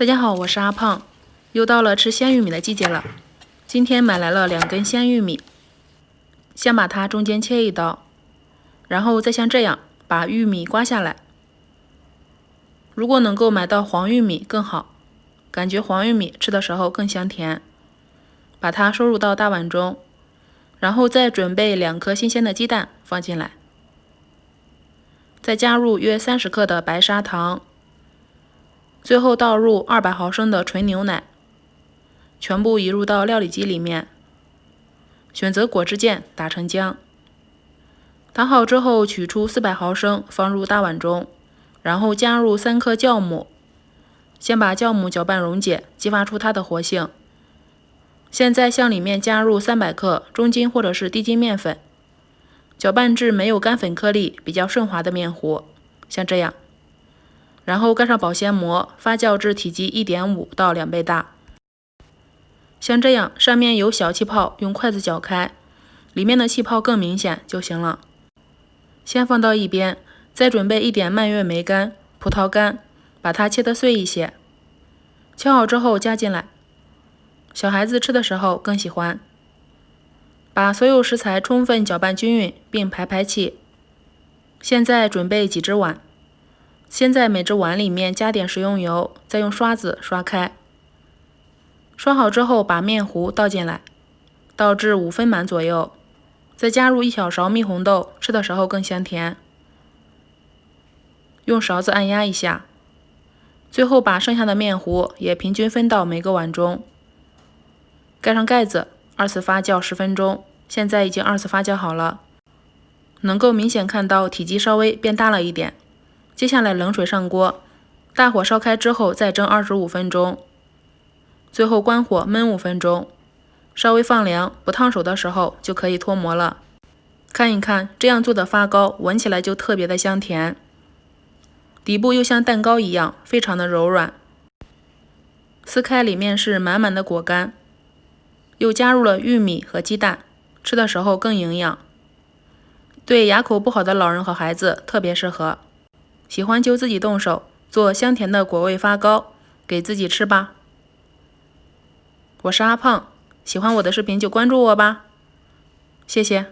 大家好，我是阿胖，又到了吃鲜玉米的季节了。今天买来了2根鲜玉米，先把它中间切一刀，然后再像这样把玉米刮下来。如果能够买到黄玉米更好，感觉黄玉米吃的时候更香甜。把它收入到大碗中，然后再准备2颗新鲜的鸡蛋放进来，再加入约30克的白砂糖。最后倒入200毫升的纯牛奶，全部移入到料理机里面，选择果汁键打成浆。打好之后取出400毫升放入大碗中，然后加入3颗酵母，先把酵母搅拌溶解，激发出它的活性。现在向里面加入300克中筋或者是低筋面粉，搅拌至没有干粉颗粒、比较顺滑的面糊，像这样。然后盖上保鲜膜，发酵至体积 1.5 到2倍大。像这样，上面有小气泡，用筷子搅开，里面的气泡更明显就行了。先放到一边，再准备一点蔓越莓干、葡萄干，把它切得碎一些。切好之后加进来，小孩子吃的时候更喜欢。把所有食材充分搅拌均匀，并排气。现在准备几只碗。先在每只碗里面加点食用油，再用刷子刷开。刷好之后，把面糊倒进来，倒至5分满左右，再加入1小勺蜜红豆，吃的时候更香甜。用勺子按压一下，最后把剩下的面糊也平均分到每个碗中。盖上盖子，2次发酵10分钟。现在已经2次发酵好了，能够明显看到体积稍微变大了一点。接下来冷水上锅，大火烧开之后再蒸25分钟，最后关火焖5分钟，稍微放凉不烫手的时候就可以脱模了。看一看这样做的发糕，闻起来就特别的香甜，底部又像蛋糕一样非常的柔软，撕开里面是满满的果干，又加入了玉米和鸡蛋，吃的时候更营养，对牙口不好的老人和孩子特别适合。喜欢就自己动手做香甜的果味发糕，给自己吃吧。我是阿胖，喜欢我的视频就关注我吧，谢谢。